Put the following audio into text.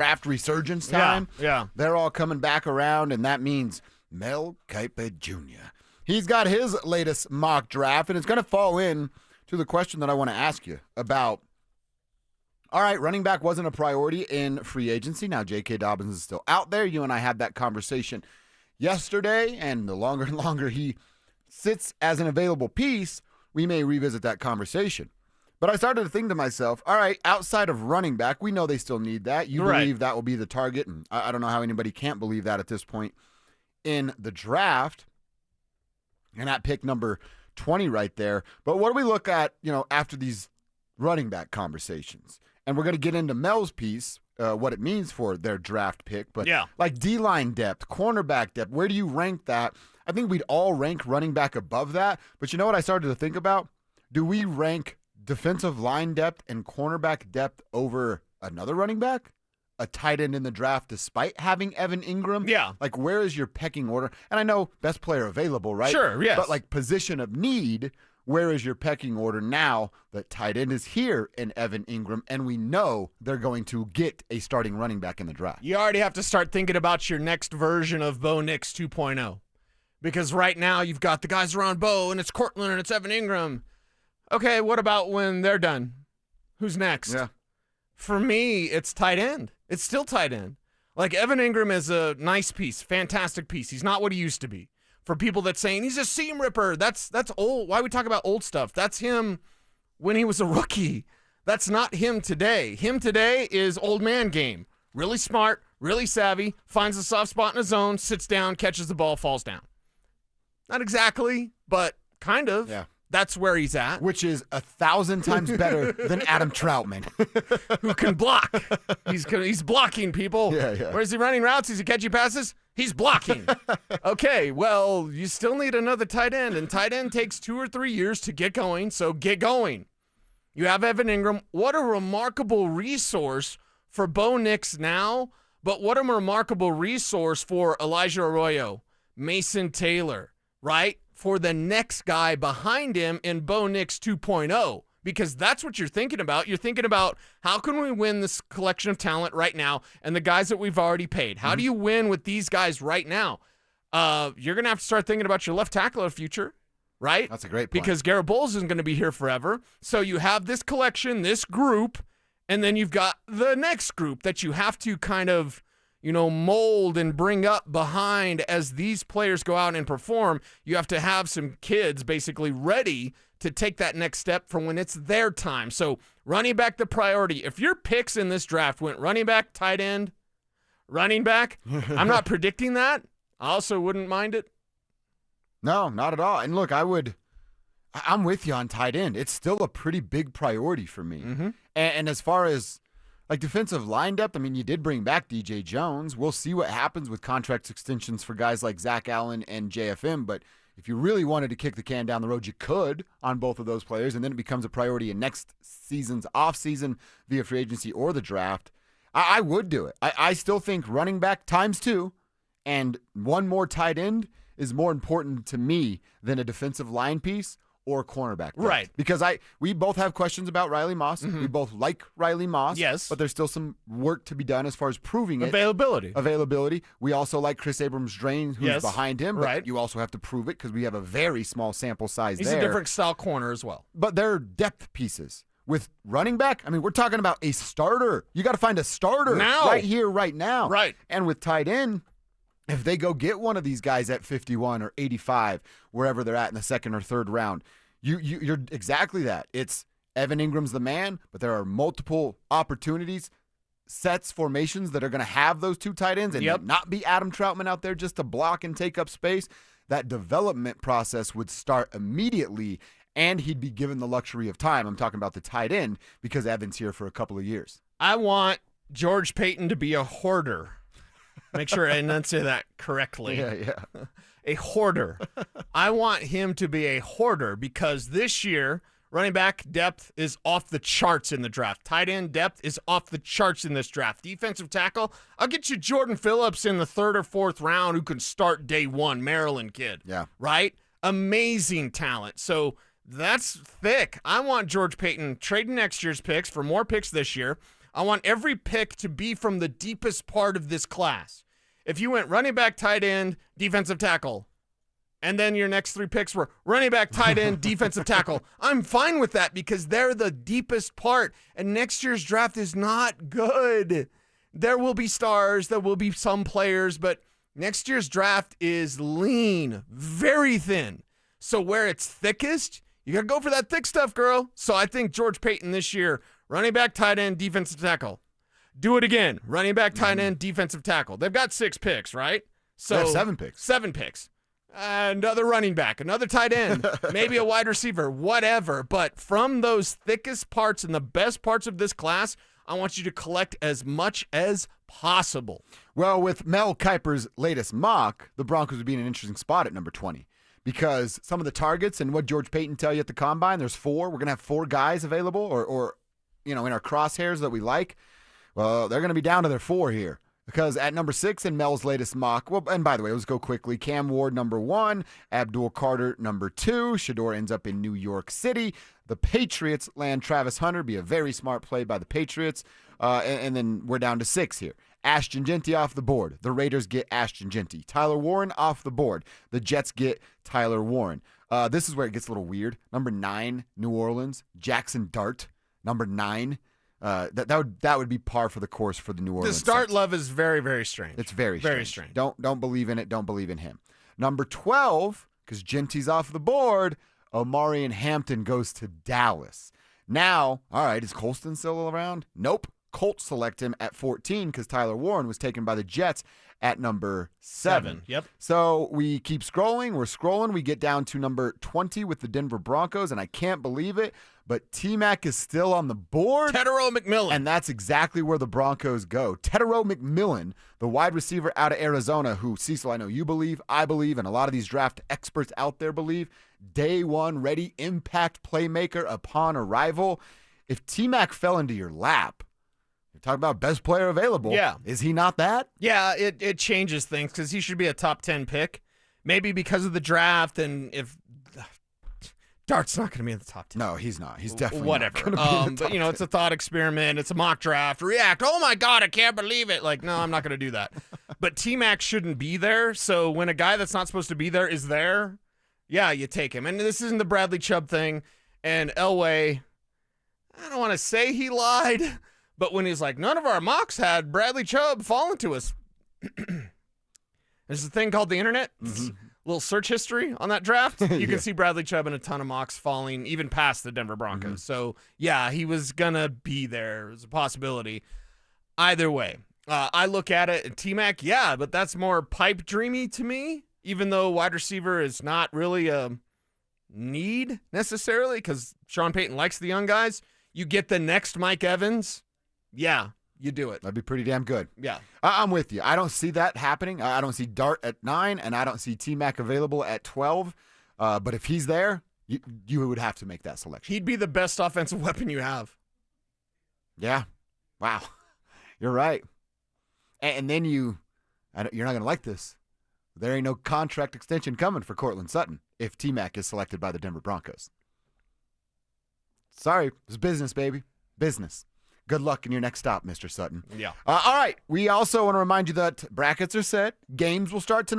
draft resurgence time. Yeah. They're all coming back around, and that means Mel Kiper Jr. He's got his latest mock draft, and it's going to fall in to the question that I want to ask you about. All right, running back wasn't a priority in free agency. Now J.K. Dobbins is still out there. You and I had that conversation yesterday, and the longer and longer he sits as an available piece, we may revisit that conversation. But I started to think to myself, all right, outside of running back, we know they still need that. You believe that will be the target, and I don't know how anybody can't believe that at this point in the draft. And at pick number 20 right there. But what do we look at, after these running back conversations? And we're going to get into Mel's piece, what it means for their draft pick. But like D-line depth, cornerback depth, where do you rank that? I think we'd all rank running back above that. But you know what I started to think about? Do we rank defensive line depth and cornerback depth over another running back? A tight end in the draft despite having Evan Ingram? Yeah. Like, where is your pecking order? And I know best player available, right? Sure, yes. But like position of need, where is your pecking order now that tight end is here in Evan Ingram, and we know they're going to get a starting running back in the draft? You already have to start thinking about your next version of Bo Nix 2.0. Because right now you've got the guys around Bo, and it's Cortland, and it's Evan Ingram. Okay, what about when they're done? Who's next? Yeah. For me, it's tight end. It's still tight end. Like, Evan Ingram is a nice piece, fantastic piece. He's not what he used to be. For people that saying he's a seam ripper, that's old. Why we talk about old stuff? That's him when he was a rookie. That's not him today. Him today is old man game. Really smart, really savvy, finds a soft spot in his zone, sits down, catches the ball, falls down. Not exactly, but kind of. Yeah. That's where he's at. Which is 1,000 times better than Adam Troutman. Who can block. He's blocking people. Yeah. Where's he running routes? Is he catching passes? He's blocking. Okay, well, you still need another tight end, and tight end takes 2 or 3 years to get going, so get going. You have Evan Ingram. What a remarkable resource for Bo Nix now, but what a remarkable resource for Elijah Arroyo, Mason Taylor, right? For the next guy behind him in Bo Nix 2.0, because that's what you're thinking about. You're thinking about, how can we win this collection of talent right now and the guys that we've already paid? How do you win with these guys right now? You're going to have to start thinking about your left tackle of the future, right? That's a great point. Because Garrett Bowles isn't going to be here forever. So you have this collection, this group, and then you've got the next group that you have to kind of mold and bring up behind as these players go out and perform. You have to have some kids basically ready to take that next step for when it's their time. So running back the priority. If your picks in this draft went running back, tight end, running back, I'm not predicting that. I also wouldn't mind it. No, not at all. And look, I'm with you on tight end. It's still a pretty big priority for me. Mm-hmm. And as far as like defensive line depth, I mean, you did bring back DJ Jones. We'll see what happens with contract extensions for guys like Zach Allen and JFM. But if you really wanted to kick the can down the road, you could on both of those players, and then it becomes a priority in next season's offseason via free agency or the draft. I would do it. I still think running back ×2 and one more tight end is more important to me than a defensive line piece or cornerback depth. Right. Because we both have questions about Riley Moss. We both like Riley Moss. Yes. But there's still some work to be done as far as proving Availability. We also like Chris Abrams-Drain, who's behind him. But right. you also have to prove it because we have a very small sample size He's there. a different style corner as well. But they're depth pieces. With running back, I mean, we're talking about a starter. You got to find a starter now. Right here, right now. Right. And with tight end, if they go get one of these guys at 51 or 85, wherever they're at in the second or third round, you're exactly that. It's Evan Ingram's the man, but there are multiple opportunities, sets, formations that are going to have those two tight ends and not be Adam Troutman out there just to block and take up space. That development process would start immediately, and he'd be given the luxury of time. I'm talking about the tight end because Evan's here for a couple of years. I want George Payton to be a hoarder. Make sure I enunciate that correctly. Yeah. A hoarder. I want him to be a hoarder because this year, running back depth is off the charts in the draft. Tight end depth is off the charts in this draft. Defensive tackle, I'll get you Jordan Phillips in the 3rd or 4th round who can start day one, Maryland kid. Yeah. Right? Amazing talent. So that's thick. I want George Payton trading next year's picks for more picks this year. I want every pick to be from the deepest part of this class. If you went running back, tight end, defensive tackle, and then your next 3 picks were running back, tight end, defensive tackle, I'm fine with that because they're the deepest part. And next year's draft is not good. There will be stars, there will be some players, but next year's draft is lean, very thin. So where it's thickest, you got to go for that thick stuff, girl. So I think George Payton this year, running back, tight end, defensive tackle. Do it again. Running back, tight end, defensive tackle. They've got 6 picks, right? So they have 7 picks. 7 picks. Another running back, another tight end, maybe a wide receiver, whatever. But from those thickest parts and the best parts of this class, I want you to collect as much as possible. Well, with Mel Kiper's latest mock, the Broncos would be in an interesting spot at number 20 because some of the targets and what George Payton tell you at the combine, there's 4. We're going to have 4 guys available or in our crosshairs that we like. Well, they're going to be down to their 4 here. Because at number 6 in Mel's latest mock, well, and by the way, let's go quickly. Cam Ward, number 1. Abdul Carter, number 2. Shador ends up in New York City. The Patriots land Travis Hunter. Be a very smart play by the Patriots. And then we're down to 6 here. Ashton Jeanty off the board. The Raiders get Ashton Jeanty. Tyler Warren off the board. The Jets get Tyler Warren. This is where it gets a little weird. Number 9, New Orleans. Jackson Dart, number 9. That would be par for the course for the New Orleans. The start Saints. love is very, very strange. It's very strange. strange. Don't believe in it. Don't believe in him. Number 12, because Genty's off the board, Omarion Hampton goes to Dallas. Now, all right, is Colston still around? Nope. Colts select him at 14 because Tyler Warren was taken by the Jets at number 7. Yep. So we keep scrolling. We're scrolling. We get down to number 20 with the Denver Broncos, and I can't believe it, but T-Mac is still on the board. Tetero McMillan. And that's exactly where the Broncos go. Tetero McMillan, the wide receiver out of Arizona, who, Cecil, I know you believe, I believe, and a lot of these draft experts out there believe, day one ready, impact playmaker upon arrival. If T-Mac fell into your lap, you're talking about best player available. Yeah. Is he not that? Yeah, it changes things because he should be a top 10 pick. Maybe because of the draft, and if Dart's not going to be in the top 10. No, he's not. He's definitely whatever. not going to be in the top But, 10. it's a thought experiment. It's a mock draft. React. Oh, my God, I can't believe it. Like, no, I'm not going to do that. But T-Mac shouldn't be there. So when a guy that's not supposed to be there is there, yeah, you take him. And this isn't the Bradley Chubb thing. And Elway, I don't want to say he lied, but when he's like, none of our mocks had Bradley Chubb falling to us. There's a thing called the internet. Little search history on that draft. You can see Bradley Chubb in a ton of mocks falling even past the Denver Broncos. So, yeah, he was going to be there. It was a possibility. Either way, I look at it, and T-Mac, yeah, but that's more pipe dreamy to me, even though wide receiver is not really a need necessarily because Sean Payton likes the young guys. You get the next Mike Evans, yeah, you do it. That'd be pretty damn good. Yeah. I'm with you. I don't see that happening. I don't see Dart at 9, and I don't see T-Mac available at 12. But if he's there, you would have to make that selection. He'd be the best offensive weapon you have. Yeah. Wow. You're right. And then you're not going to like this. There ain't no contract extension coming for Cortland Sutton if T-Mac is selected by the Denver Broncos. Sorry. It's business, baby. Business. Good luck in your next stop, Mr. Sutton. Yeah. All right. We also want to remind you that brackets are set. Games will start tonight.